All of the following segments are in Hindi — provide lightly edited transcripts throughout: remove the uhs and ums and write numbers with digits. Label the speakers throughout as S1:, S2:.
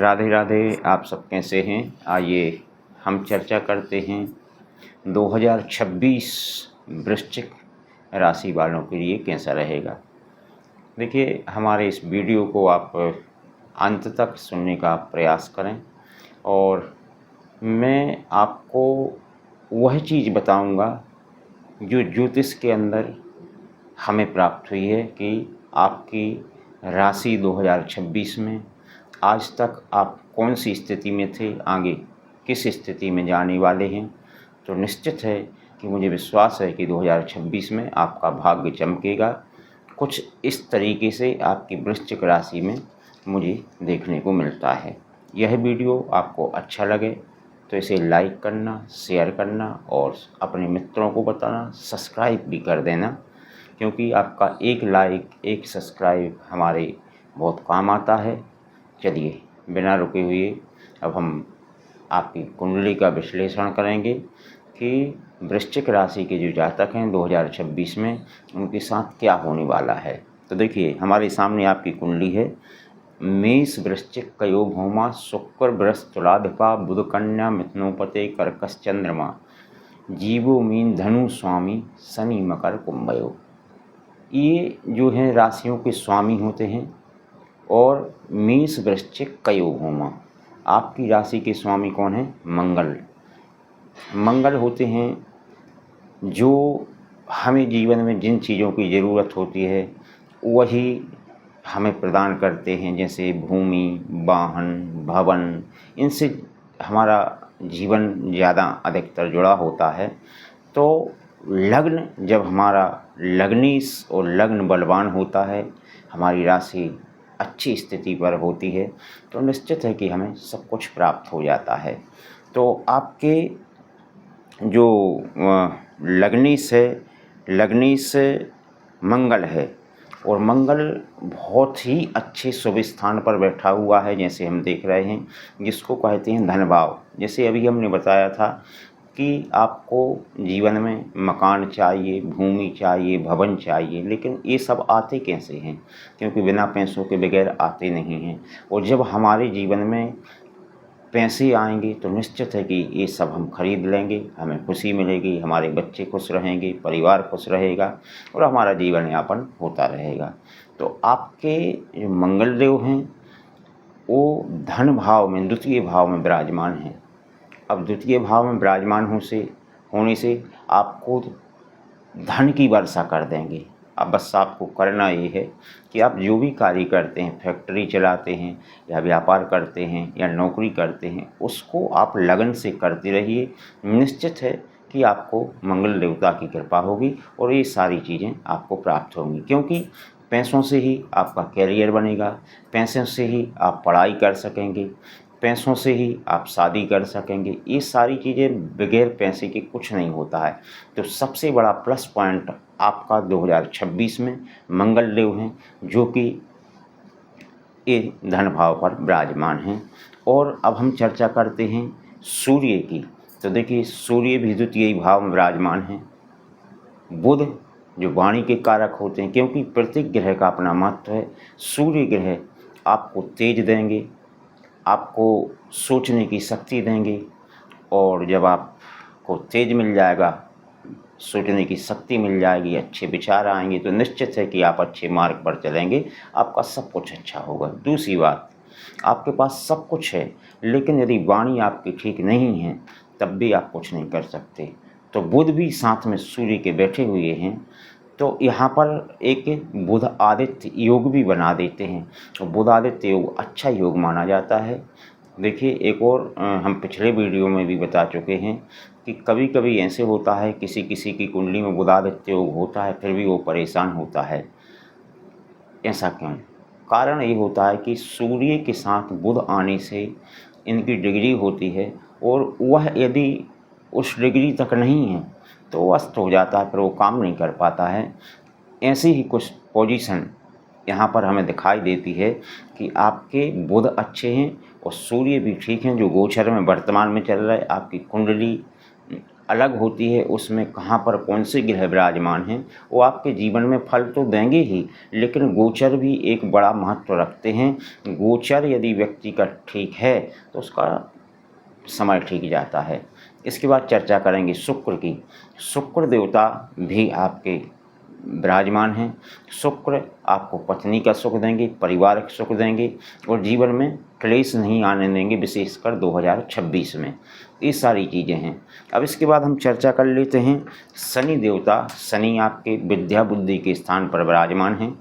S1: राधे राधे। आप सब कैसे हैं? आइए हम चर्चा करते हैं 2026 वृश्चिक राशि वालों के लिए कैसा रहेगा। देखिए, हमारे इस वीडियो को आप अंत तक सुनने का प्रयास करें और मैं आपको वह चीज़ बताऊंगा जो ज्योतिष के अंदर हमें प्राप्त हुई है कि आपकी राशि 2026 में आज तक आप कौन सी स्थिति में थे, आगे किस स्थिति में जाने वाले हैं। तो निश्चित है कि मुझे विश्वास है कि 2026 में आपका भाग्य चमकेगा। कुछ इस तरीके से आपकी वृश्चिक राशि में मुझे देखने को मिलता है। यह वीडियो आपको अच्छा लगे तो इसे लाइक करना, शेयर करना और अपने मित्रों को बताना, सब्सक्राइब भी कर देना, क्योंकि आपका एक लाइक, एक सब्सक्राइब हमारे बहुत काम आता है। चलिए बिना रुके हुए अब हम आपकी कुंडली का विश्लेषण करेंगे कि वृश्चिक राशि के जो जातक हैं 2026 में उनके साथ क्या होने वाला है। तो देखिए, हमारे सामने आपकी कुंडली है। मेष वृश्चिक कयो भौमा, शुक्र वृष तुलाधिपा, बुध कन्या मिथुनोपते, कर्कश चंद्रमा, जीवो मीन धनु स्वामी, शनि मकर कुंभयो। ये जो हैं राशियों के स्वामी होते हैं। और मेष वृश्चिक कयो भौमा, आपकी राशि के स्वामी कौन है? मंगल। मंगल होते हैं जो हमें जीवन में जिन चीज़ों की ज़रूरत होती है वही हमें प्रदान करते हैं, जैसे भूमि, वाहन, भवन। इनसे हमारा जीवन ज़्यादा अधिकतर जुड़ा होता है। तो लग्न जब हमारा लग्नीश और लग्न बलवान होता है, हमारी राशि अच्छी स्थिति पर होती है, तो निश्चित है कि हमें सब कुछ प्राप्त हो जाता है। तो आपके जो लग्नीश है, लग्नीश मंगल है और मंगल बहुत ही अच्छे शुभ स्थान पर बैठा हुआ है, जैसे हम देख रहे हैं, जिसको कहते हैं धन भाव। जैसे अभी हमने बताया था कि आपको जीवन में मकान चाहिए, भूमि चाहिए, भवन चाहिए, लेकिन ये सब आते कैसे हैं? क्योंकि बिना पैसों के बगैर आते नहीं हैं। और जब हमारे जीवन में पैसे आएंगे तो निश्चित है कि ये सब हम खरीद लेंगे, हमें खुशी मिलेगी, हमारे बच्चे खुश रहेंगे, परिवार खुश रहेगा और हमारा जीवन यापन होता रहेगा। तो आपके जो मंगल देव हैं वो धन भाव में, द्वितीय भाव में विराजमान हैं। अब द्वितीय भाव में विराजमान होने से आपको धन की वर्षा कर देंगे। अब बस आपको करना ये है कि आप जो भी कार्य करते हैं, फैक्ट्री चलाते हैं या व्यापार करते हैं या नौकरी करते हैं, उसको आप लगन से करते रहिए। निश्चित है कि आपको मंगल देवता की कृपा होगी और ये सारी चीज़ें आपको प्राप्त होंगी, क्योंकि पैसों से ही आपका कैरियर बनेगा, पैसों से ही आप पढ़ाई कर सकेंगे, पैसों से ही आप शादी कर सकेंगे। ये सारी चीज़ें बगैर पैसे के कुछ नहीं होता है। तो सबसे बड़ा प्लस पॉइंट आपका 2026 में मंगल देव हैं, जो कि ये धन भाव पर विराजमान हैं। और अब हम चर्चा करते हैं सूर्य की। तो देखिए, सूर्य भी द्वितीय भाव में विराजमान हैं। बुध जो वाणी के कारक होते हैं, क्योंकि प्रत्येक ग्रह का अपना महत्व है। सूर्य ग्रह आपको तेज देंगे, आपको सोचने की शक्ति देंगे, और जब आपको तेज मिल जाएगा, सोचने की शक्ति मिल जाएगी, अच्छे विचार आएंगे, तो निश्चित है कि आप अच्छे मार्ग पर चलेंगे, आपका सब कुछ अच्छा होगा। दूसरी बात, आपके पास सब कुछ है, लेकिन यदि वाणी आपकी ठीक नहीं है तब भी आप कुछ नहीं कर सकते। तो बुध भी साथ में सूर्य के बैठे हुए हैं, तो यहाँ पर एक बुध आदित्य योग भी बना देते हैं। तो बुध आदित्य योग अच्छा योग माना जाता है। देखिए, एक और हम पिछले वीडियो में भी बता चुके हैं कि कभी कभी ऐसे होता है किसी किसी की कुंडली में बुध आदित्य योग होता है, फिर भी वो परेशान होता है। ऐसा क्यों? कारण ये होता है कि सूर्य के साथ बुध आने से इनकी डिग्री होती है, और वह यदि उस डिग्री तक नहीं है तो वो अस्त हो जाता है, फिर वो काम नहीं कर पाता है। ऐसी ही कुछ पोजीशन यहाँ पर हमें दिखाई देती है कि आपके बुध अच्छे हैं और सूर्य भी ठीक हैं, जो गोचर में वर्तमान में चल रहा है। आपकी कुंडली अलग होती है, उसमें कहाँ पर कौन से ग्रह विराजमान हैं, वो आपके जीवन में फल तो देंगे ही, लेकिन गोचर भी एक बड़ा महत्व रखते हैं। गोचर यदि व्यक्ति का ठीक है तो उसका समय ठीक जाता है। इसके बाद चर्चा करेंगे शुक्र की। शुक्र देवता भी आपके विराजमान हैं। शुक्र आपको पत्नी का सुख देंगे, परिवार का सुख देंगे और जीवन में क्लेश नहीं आने देंगे, विशेषकर 2026 में। ये सारी चीज़ें हैं। अब इसके बाद हम चर्चा कर लेते हैं शनि देवता। शनि आपके विद्या बुद्धि के स्थान पर विराजमान हैं।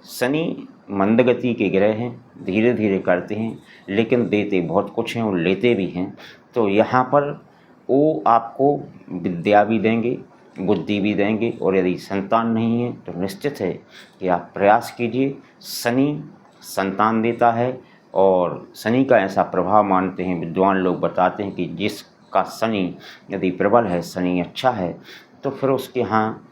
S1: शनि मंदगति के ग्रह हैं, धीरे धीरे करते हैं, लेकिन देते बहुत कुछ हैं और लेते भी हैं। तो यहाँ पर वो आपको विद्या भी देंगे, बुद्धि भी देंगे, और यदि संतान नहीं है तो निश्चित है कि आप प्रयास कीजिए। शनि संतान देता है, और शनि का ऐसा प्रभाव मानते हैं विद्वान लोग, बताते हैं कि जिसका शनि यदि प्रबल है, शनि अच्छा है, तो फिर उसके यहाँ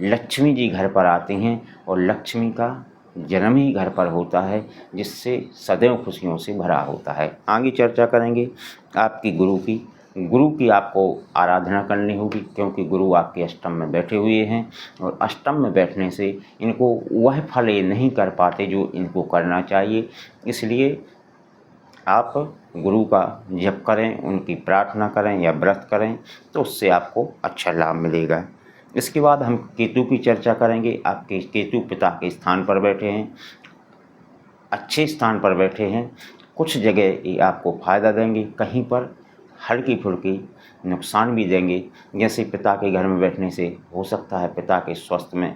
S1: लक्ष्मी जी घर पर आती हैं, और लक्ष्मी का जन्म ही घर पर होता है, जिससे सदैव खुशियों से भरा होता है। आगे चर्चा करेंगे आपकी गुरु की। गुरु की आपको आराधना करनी होगी, क्योंकि गुरु आपके अष्टम में बैठे हुए हैं, और अष्टम में बैठने से इनको वह फल ये नहीं कर पाते जो इनको करना चाहिए। इसलिए आप गुरु का जप करें, उनकी प्रार्थना करें या व्रत करें, तो उससे आपको अच्छा लाभ मिलेगा। इसके बाद हम केतु की चर्चा करेंगे। आपके केतु पिता के स्थान पर बैठे हैं, अच्छे स्थान पर बैठे हैं। कुछ जगह ये आपको फ़ायदा देंगे, कहीं पर हल्की फुल्की नुकसान भी देंगे। जैसे पिता के घर में बैठने से हो सकता है पिता के स्वास्थ्य में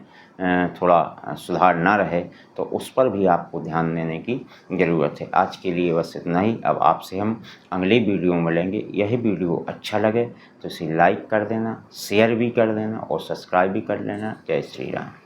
S1: थोड़ा सुधार ना रहे, तो उस पर भी आपको ध्यान देने की ज़रूरत है। आज के लिए बस इतना ही। अब आपसे हम अगले वीडियो में मिलेंगे। यह वीडियो अच्छा लगे तो इसे लाइक कर देना, शेयर भी कर देना और सब्सक्राइब भी कर लेना। जय श्री राम।